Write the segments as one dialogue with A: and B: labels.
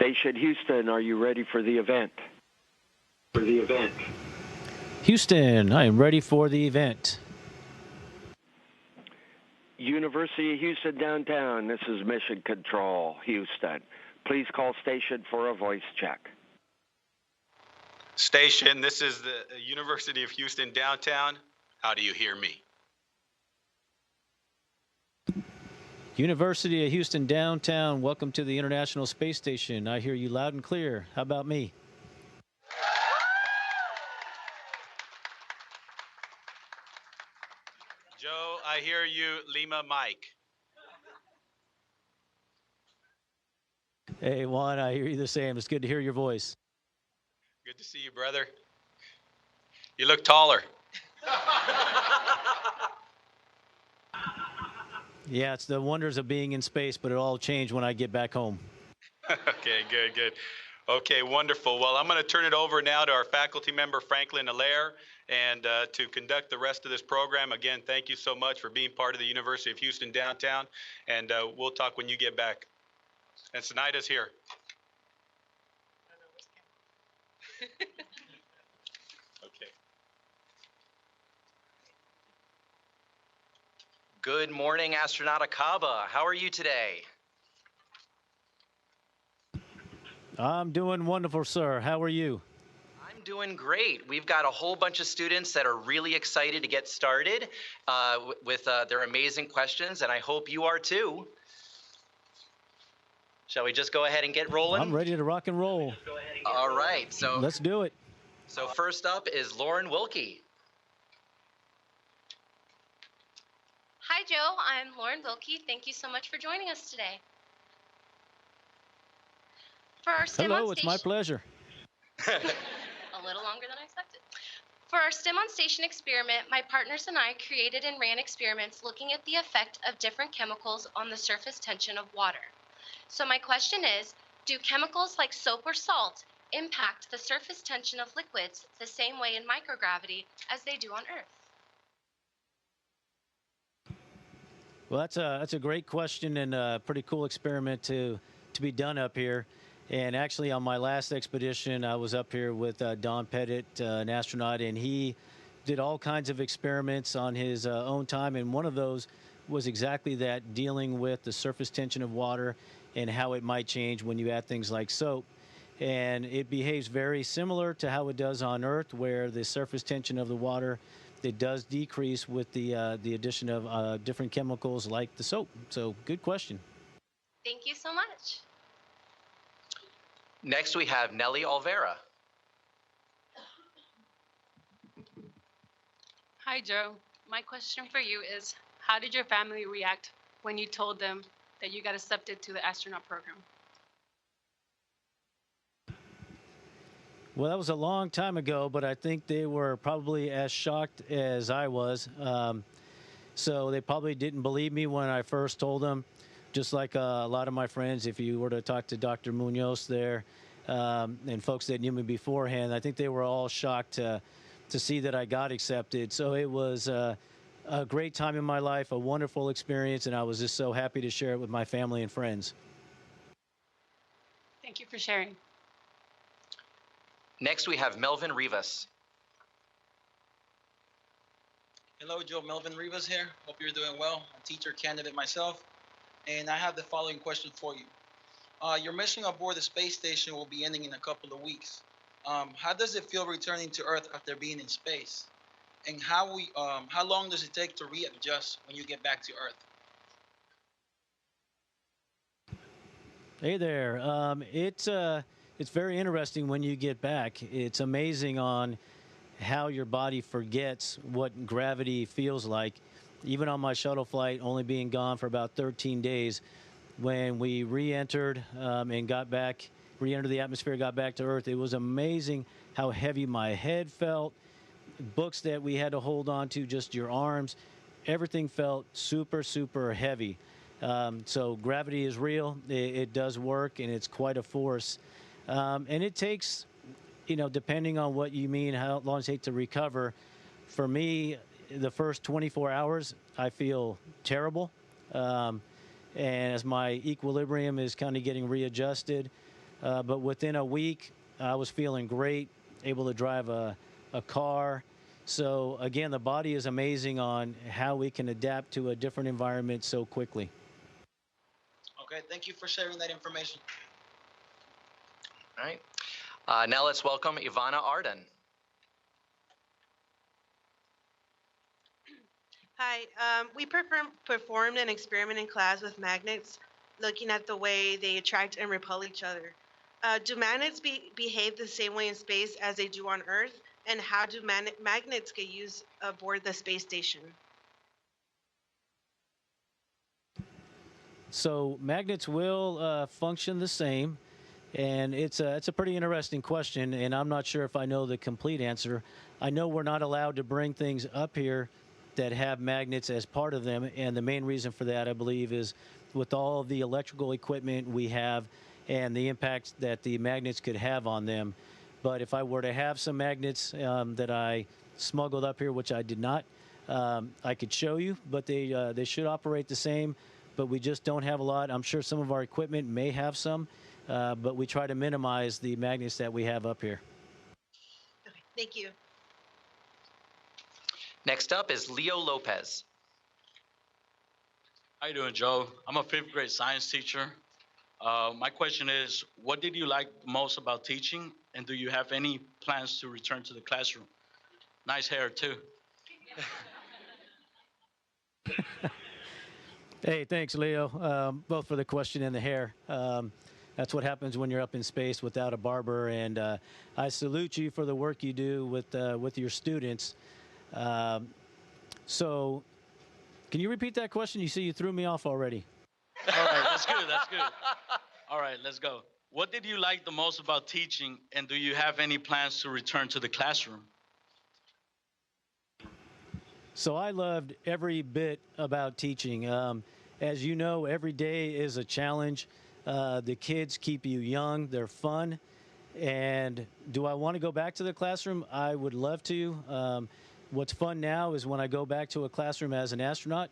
A: Station Houston, are you ready for the event?
B: Houston, I am ready for the event.
A: University of Houston downtown, this is Mission Control, Houston. Please call station for a voice check.
C: Station, this is the University of Houston downtown. How do you hear me?
B: University of Houston downtown, welcome to the International Space Station. I hear you loud and clear. How about me?
C: Joe, I hear you, Lima Mike.
B: Hey, Juan, I hear you the same. It's good to hear your voice.
C: Good to see you, brother. You look taller.
B: Yeah, it's the wonders of being in space, but it'll all change when I get back home.
C: Okay, good. Okay, wonderful. Well, I'm going to turn it over now to our faculty member, Franklin Allaire, and to conduct the rest of this program. Again, thank you so much for being part of the University of Houston downtown, and we'll talk when you get back. And Sanaida's here. Okay.
D: Good morning, Astronaut Akaba. How are you today?
B: I'm doing wonderful, sir. How are you?
D: I'm doing great. We've got a whole bunch of students that are really excited to get started with their amazing questions, and I hope you are too. Shall we just go ahead and get rolling?
B: I'm ready to rock and roll.
D: All right. So
B: let's do it.
D: So first up is Lauren Wilkie.
E: Hi, Joe. I'm Lauren Wilkie. Thank you so much for joining us today. For our STEM
B: Hello,
E: on
B: it's
E: Station,
B: my pleasure.
E: a little longer than I expected. For our STEM on Station experiment, my partners and I created and ran experiments looking at the effect of different chemicals on the surface tension of water. So my question is, do chemicals like soap or salt impact the surface tension of liquids the same way in microgravity as they do on Earth?
B: Well, that's a great question and a pretty cool experiment to be done up here. And actually, on my last expedition, I was up here with Don Pettit, an astronaut, and he did all kinds of experiments on his own time. And one of those was exactly that, dealing with the surface tension of water and how it might change when you add things like soap. And it behaves very similar to how it does on Earth, where the surface tension of the water, it does decrease with the addition of different chemicals like the soap. So good question.
E: Thank you so much.
D: Next, we have Nelly Olvera.
F: Hi, Joe. My question for you is, how did your family react when you told them that you got accepted to the astronaut program?
B: Well, that was a long time ago, but I think they were probably as shocked as I was. So they probably didn't believe me when I first told them. Just like a lot of my friends, if you were to talk to Dr. Munoz there and folks that knew me beforehand, I think they were all shocked to see that I got accepted. So it was a great time in my life, a wonderful experience, and I was just so happy to share it with my family and friends.
F: Thank you for sharing.
D: Next, we have Melvin Rivas.
G: Hello, Joe. Melvin Rivas here. Hope you're doing well. A teacher candidate myself. And I have the following question for you. Your mission aboard the space station will be ending in a couple of weeks. How does it feel returning to Earth after being in space? And how long does it take to readjust when you get back to Earth?
B: Hey there. It's very interesting when you get back. It's amazing on how your body forgets what gravity feels like. Even on my shuttle flight, only being gone for about 13 days, when we re-entered and got back, re-entered the atmosphere, got back to Earth, it was amazing how heavy my head felt. Books that we had to hold on to, just your arms, everything felt super, super heavy. So gravity is real. It does work, and it's quite a force. And it takes, depending on what you mean, how long it takes to recover. For me, the first 24 hours, I feel terrible. And as my equilibrium is kind of getting readjusted, but within a week, I was feeling great, able to drive a car. So again, the body is amazing on how we can adapt to a different environment so quickly.
G: Okay, thank you for sharing that information.
D: All right. Now let's welcome Ivana Arden.
H: Hi, we performed an experiment in class with magnets, looking at the way they attract and repel each other. Do magnets behave the same way in space as they do on Earth? And how do magnets get used aboard the space station?
B: So magnets will function the same, and it's a pretty interesting question, and I'm not sure if I know the complete answer. I know we're not allowed to bring things up here that have magnets as part of them, and the main reason for that, I believe, is with all of the electrical equipment we have and the impact that the magnets could have on them. But if I were to have some magnets that I smuggled up here, which I did not, I could show you, but they should operate the same, but we just don't have a lot. I'm sure some of our equipment may have some, but we try to minimize the magnets that we have up here.
H: Okay, thank you.
D: Next up is Leo Lopez.
I: How you doing, Joe? I'm a fifth grade science teacher. My question is, what did you like most about teaching, and do you have any plans to return to the classroom? Nice hair, too.
B: Hey, thanks, Leo, both for the question and the hair. That's what happens when you're up in space without a barber, and I salute you for the work you do with your students. So, can you repeat that question? You see, you threw me off already.
I: All right, that's good, that's good. All right, let's go. What did you like the most about teaching, and do you have any plans to return to the classroom?
B: So I loved every bit about teaching. As you know, every day is a challenge. The kids keep you young, they're fun. And do I want to go back to the classroom? I would love to. What's fun now is when I go back to a classroom as an astronaut,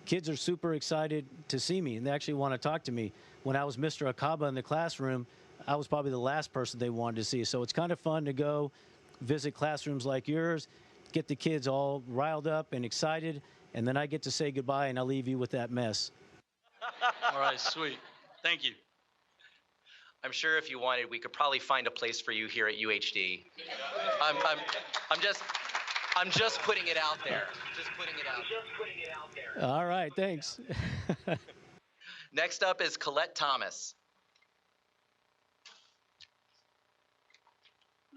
B: kids are super excited to see me, and they actually want to talk to me. When I was Mr. Akaba in the classroom, I was probably the last person they wanted to see. So it's kind of fun to go visit classrooms like yours, get the kids all riled up and excited, and then I get to say goodbye and I'll leave you with that mess.
I: All right, sweet. Thank you.
D: I'm sure if you wanted, we could probably find a place for you here at UHD. I'm just putting it out there. Just putting it out there.
B: All right, thanks.
D: Next up is Colette Thomas.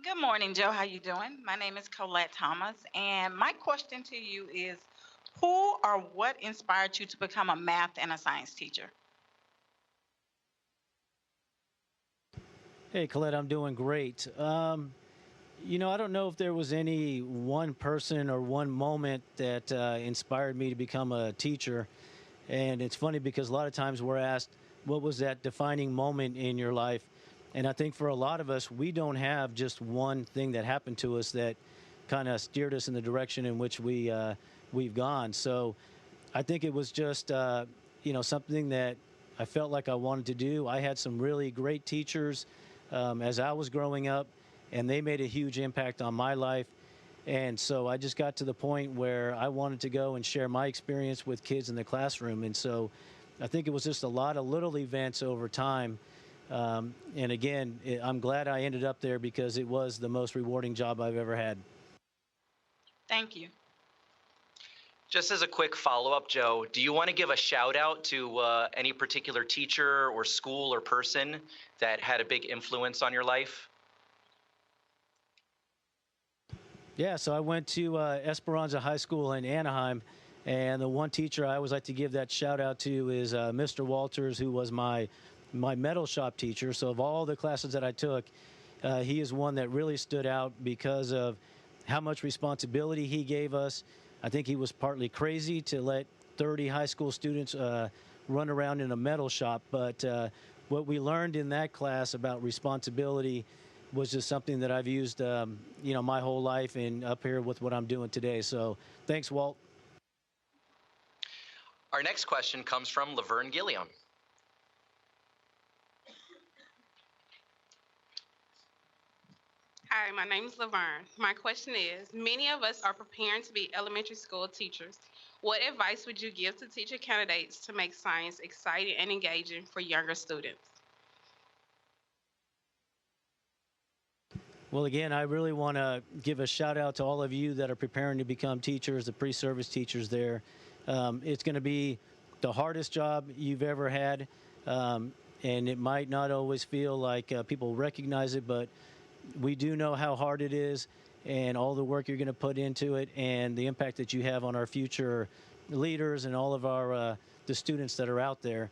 J: Good morning, Joe. How you doing? My name is Colette Thomas, and my question to you is, who or what inspired you to become a math and a science teacher?
B: Hey, Colette, I'm doing great. You know, I don't know if there was any one person or one moment that inspired me to become a teacher. And it's funny because a lot of times we're asked, what was that defining moment in your life? And I think for a lot of us, we don't have just one thing that happened to us that kind of steered us in the direction in which we've gone. So I think it was just, you know, something that I felt like I wanted to do. I had some really great teachers as I was growing up, and they made a huge impact on my life. And so I just got to the point where I wanted to go and share my experience with kids in the classroom. And so I think it was just a lot of little events over time. And again, I'm glad I ended up there because it was the most rewarding job I've ever had.
J: Thank you.
D: Just as a quick follow-up, Joe, do you want to give a shout out to any particular teacher or school or person that had a big influence on your life?
B: Yeah, so I went to Esperanza High School in Anaheim, and the one teacher I always like to give that shout out to is Mr. Walters, who was my metal shop teacher. So of all the classes that I took, he is one that really stood out because of how much responsibility he gave us. I think he was partly crazy to let 30 high school students run around in a metal shop, but what we learned in that class about responsibility was just something that I've used, you know, my whole life and up here with what I'm doing today. So thanks, Walt.
D: Our next question comes from Laverne Gilliam.
K: Hi, my name is Laverne. My question is, many of us are preparing to be elementary school teachers. What advice would you give to teacher candidates to make science exciting and engaging for younger students?
B: Well, again, I really want to give a shout out to all of you that are preparing to become teachers, the pre-service teachers there. It's going to be the hardest job you've ever had, and it might not always feel like people recognize it, but we do know how hard it is and all the work you're going to put into it and the impact that you have on our future leaders and all of our the students that are out there.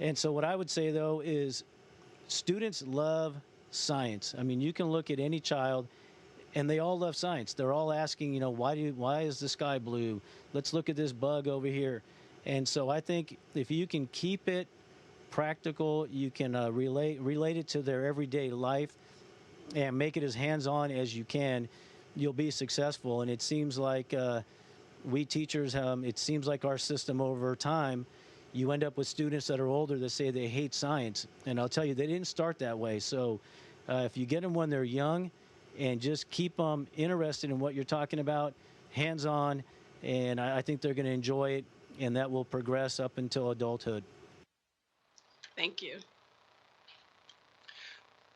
B: And so what I would say, though, is students love science. I mean, you can look at any child, and they all love science. They're all asking, why is the sky blue? Let's look at this bug over here. And so I think if you can keep it practical, you can relate it to their everyday life and make it as hands-on as you can, you'll be successful. And it seems like we teachers, it seems like our system over time, you end up with students that are older that say they hate science. And I'll tell you, they didn't start that way. So if you get them when they're young and just keep them interested in what you're talking about, hands-on, and I think they're going to enjoy it, and that will progress up until adulthood.
K: Thank you.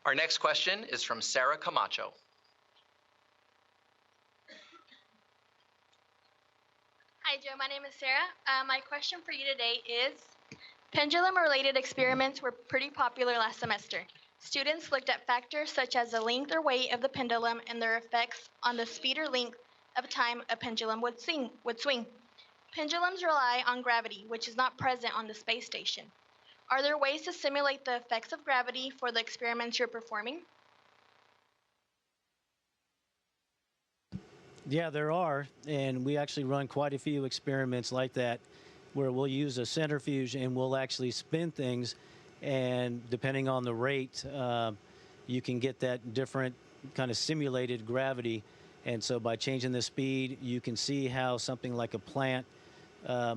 D: Our next question is from Sarah Camacho.
L: Hi, Joe. My name is Sarah. My question for you today is, pendulum-related experiments were pretty popular last semester. Students looked at factors such as the length or weight of the pendulum and their effects on the speed or length of time a pendulum would swing. Pendulums rely on gravity, which is not present on the space station. Are there ways to simulate the effects of gravity for the experiments you're performing?
B: Yeah, there are, and we actually run quite a few experiments like that where we'll use a centrifuge and we'll actually spin things, and depending on the rate, you can get that different kind of simulated gravity. And so by changing the speed, you can see how something like a plant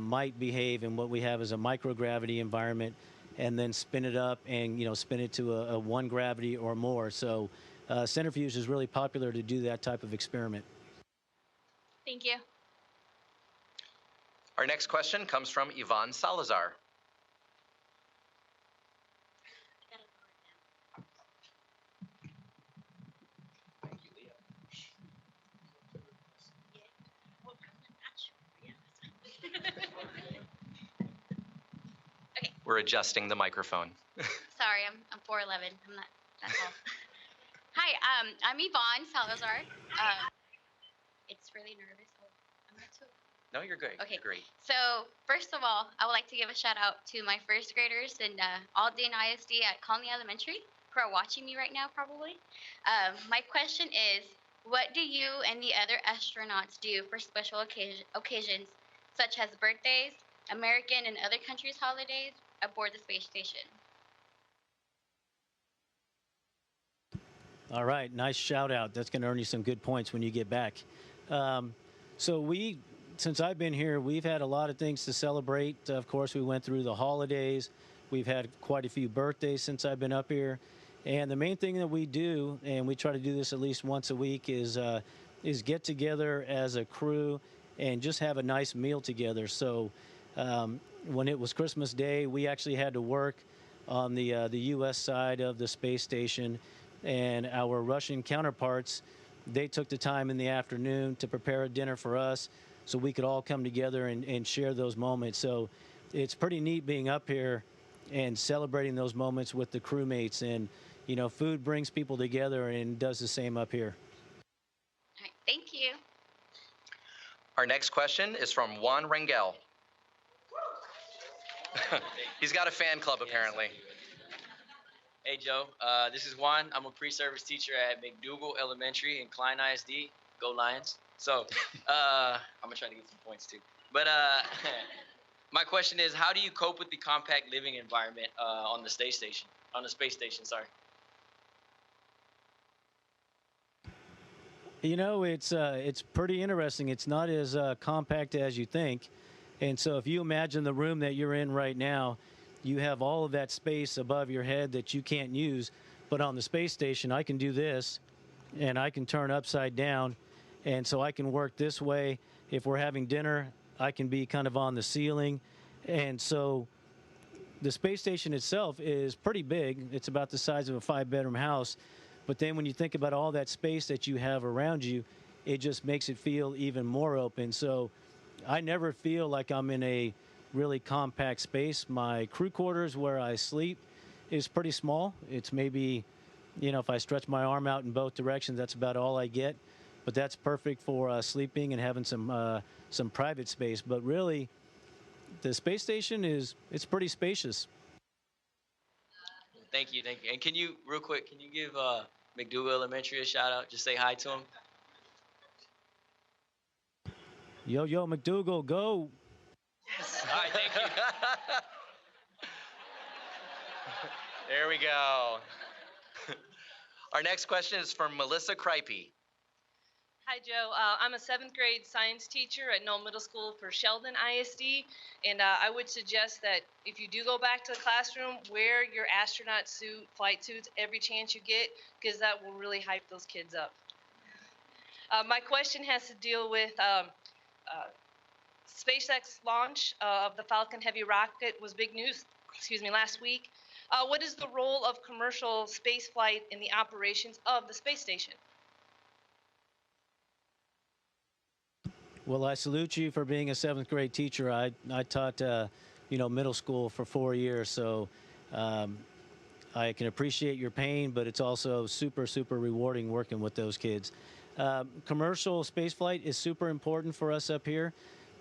B: might behave in what we have as a microgravity environment, and then spin it up and spin it to a 1 gravity or more. So centrifuge is really popular to do that type of experiment.
L: Thank you.
D: Our next question comes from Yvonne Salazar.
E: Okay.
D: We're adjusting the microphone.
E: Sorry, I'm 4'11". I'm not that tall. Hi, I'm Yvonne Salazar. It's really nervous. Oh, I'm not too.
D: No, you're good.
E: Okay.
D: You're great.
E: So first of all, I would like to give a shout out to my first graders in Alden ISD at Colony Elementary who are watching me right now probably. My question is, what do you and the other astronauts do for special occasions such as birthdays, American and other countries' holidays aboard the space station?
B: All right, nice shout out. That's going to earn you some good points when you get back. So since I've been here, we've had a lot of things to celebrate. Of course, we went through the holidays. We've had quite a few birthdays since I've been up here. And the main thing that we do, and we try to do this at least once a week, is get together as a crew and just have a nice meal together. So when it was Christmas Day, we actually had to work on the U.S. side of the space station, and our Russian counterparts, they took the time in the afternoon to prepare a dinner for us so we could all come together and share those moments. So it's pretty neat being up here and celebrating those moments with the crewmates. And, food brings people together and does the same up here.
E: All right, thank you.
D: Our next question is from Juan Rangel. He's got a fan club, apparently.
M: Hey, Joe. This is Juan. I'm a pre-service teacher at McDougal Elementary in Klein ISD. Go Lions. So I'm going to try to get some points, too. But my question is, how do you cope with the compact living environment on the space station? Sorry.
B: It's pretty interesting. It's not as compact as you think. And so if you imagine the room that you're in right now, you have all of that space above your head that you can't use. But on the space station, I can do this, and I can turn upside down, and so I can work this way. If we're having dinner, I can be kind of on the ceiling, and so the space station itself is pretty big. It's about the size of a 5-bedroom house, but then when you think about all that space that you have around you, it just makes it feel even more open. So I never feel like I'm in a really compact space. My crew quarters where I sleep is pretty small. It's maybe, if I stretch my arm out in both directions, that's about all I get. But that's perfect for sleeping and having some private space. But really, the space station it's pretty spacious.
M: Thank you. And can you, real quick, can you give McDougal Elementary a shout out? Just say hi to him.
B: Yo, McDougal, go.
M: Yes. All right, thank you. There we go. Our next question is from Melissa Kripey.
N: Hi, Joe. I'm a 7th grade science teacher at Knoll Middle School for Sheldon ISD, and I would suggest that if you do go back to the classroom, wear your astronaut suit, flight suits, every chance you get, because that will really hype those kids up. My question has to deal with SpaceX launch of the Falcon Heavy rocket was big news, last week. What is the role of commercial space flight in the operations of the space station?
B: Well, I salute you for being a 7th grade teacher. I taught, middle school for 4 years, so I can appreciate your pain, but it's also super, super rewarding working with those kids. Commercial spaceflight is super important for us up here.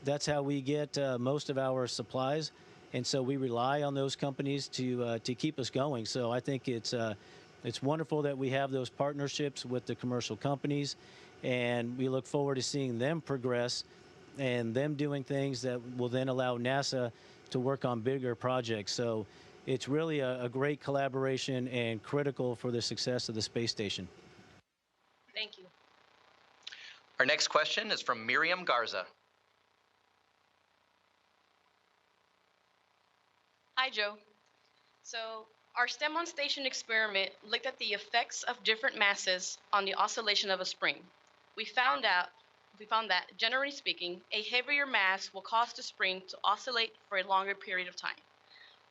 B: That's how we get most of our supplies, and so we rely on those companies to keep us going. So I think it's wonderful that we have those partnerships with the commercial companies, and we look forward to seeing them progress and them doing things that will then allow NASA to work on bigger projects. So it's really a great collaboration and critical for the success of the space station.
N: Thank you.
D: Our next question is from Miriam Garza.
O: Hi, Joe. So our STEM on Station experiment looked at the effects of different masses on the oscillation of a spring. We found that, generally speaking, a heavier mass will cause the spring to oscillate for a longer period of time.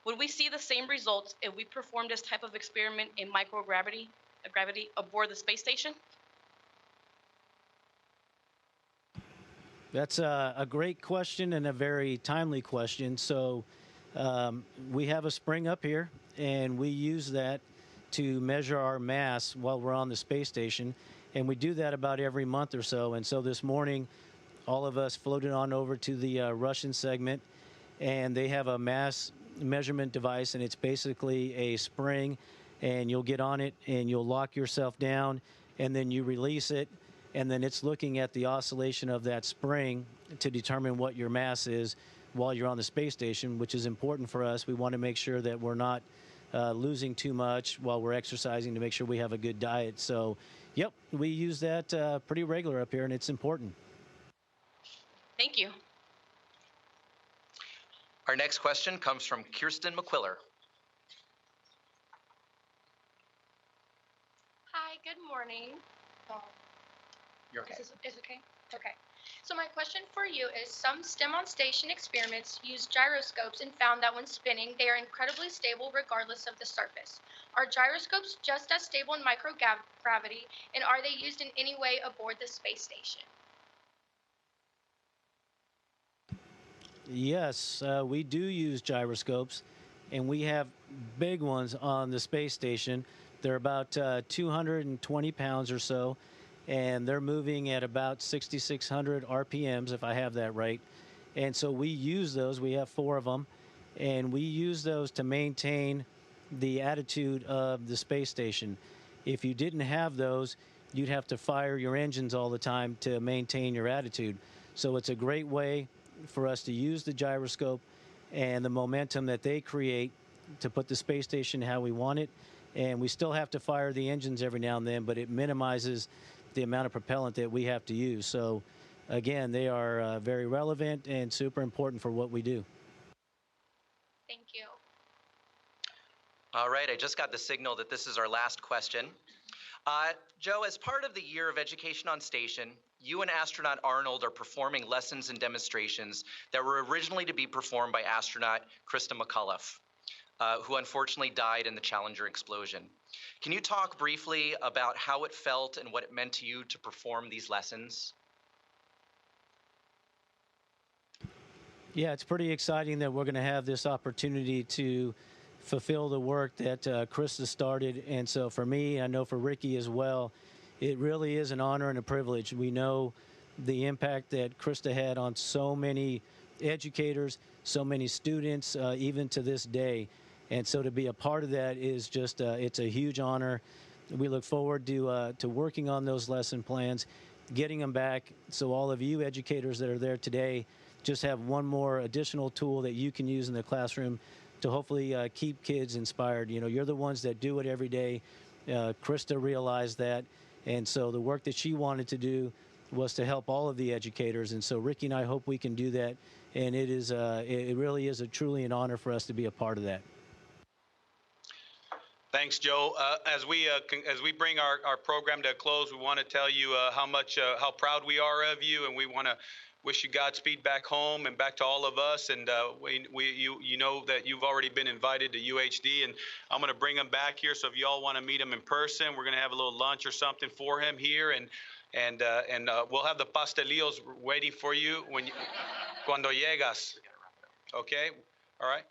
O: Would we see the same results if we performed this type of experiment in microgravity aboard the space station?
B: That's a great question and a very timely question. So we have a spring up here, and we use that to measure our mass while we're on the space station. And we do that about every month or so. And so this morning, all of us floated on over to the Russian segment, and they have a mass measurement device, and it's basically a spring, and you'll get on it, and you'll lock yourself down, and then you release it, and then it's looking at the oscillation of that spring to determine what your mass is while you're on the space station, which is important for us. We want to make sure that we're not losing too much while we're exercising to make sure we have a good diet. So, yep, we use that pretty regular up here, and it's important.
O: Thank you.
D: Our next question comes from Kirsten McQuiller.
E: Hi, good morning.
D: You're okay.
E: Is okay? Okay. So my question for you is, some STEM on Station experiments use gyroscopes and found that when spinning, they are incredibly stable regardless of the surface. Are gyroscopes just as stable in microgravity, and are they used in any way aboard the space station?
B: Yes, we do use gyroscopes, and we have big ones on the space station. They're about 220 pounds or so, and they're moving at about 6,600 RPMs, if I have that right. And so we use those. We have 4 of them, and we use those to maintain the attitude of the space station. If you didn't have those, you'd have to fire your engines all the time to maintain your attitude. So it's a great way for us to use the gyroscope and the momentum that they create to put the space station how we want it. And we still have to fire the engines every now and then, but it minimizes the amount of propellant that we have to use. So again, they are very relevant and super important for what we do.
E: Thank you.
D: All right, I just got the signal that this is our last question. Joe, as part of the year of education on station, you and astronaut Arnold are performing lessons and demonstrations that were originally to be performed by astronaut Krista McCullough, who unfortunately died in the Challenger explosion. Can you talk briefly about how it felt and what it meant to you to perform these lessons?
B: Yeah, it's pretty exciting that we're going to have this opportunity to fulfill the work that Krista started. And so for me, I know for Ricky as well, it really is an honor and a privilege. We know the impact that Krista had on so many educators, so many students, even to this day. And so to be a part of that is just, it's a huge honor. We look forward to working on those lesson plans, getting them back so all of you educators that are there today just have one more additional tool that you can use in the classroom to hopefully keep kids inspired. You know, you're the ones that do it every day. Krista realized that, and so the work that she wanted to do was to help all of the educators. And so Ricky and I hope we can do that, and it is it really is truly an honor for us to be a part of that.
C: Thanks, Joe. As we bring our program to a close, we want to tell you how proud we are of you, and we want to wish you Godspeed back home and back to all of us. And you know that you've already been invited to UHD, and I'm going to bring him back here. So if you all want to meet him in person, we're going to have a little lunch or something for him here, and we'll have the pastelillos waiting for you cuando llegas. Okay. All right.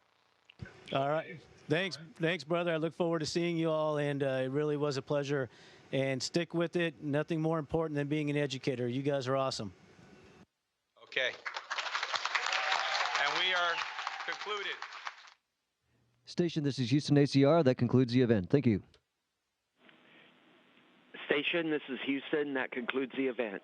B: All right. Thanks, brother. I look forward to seeing you all, and it really was a pleasure. And stick with it. Nothing more important than being an educator. You guys are awesome.
C: Okay. And we are concluded.
P: Station, this is Houston ACR. That concludes the event. Thank you.
A: Station, this is Houston. That concludes the event.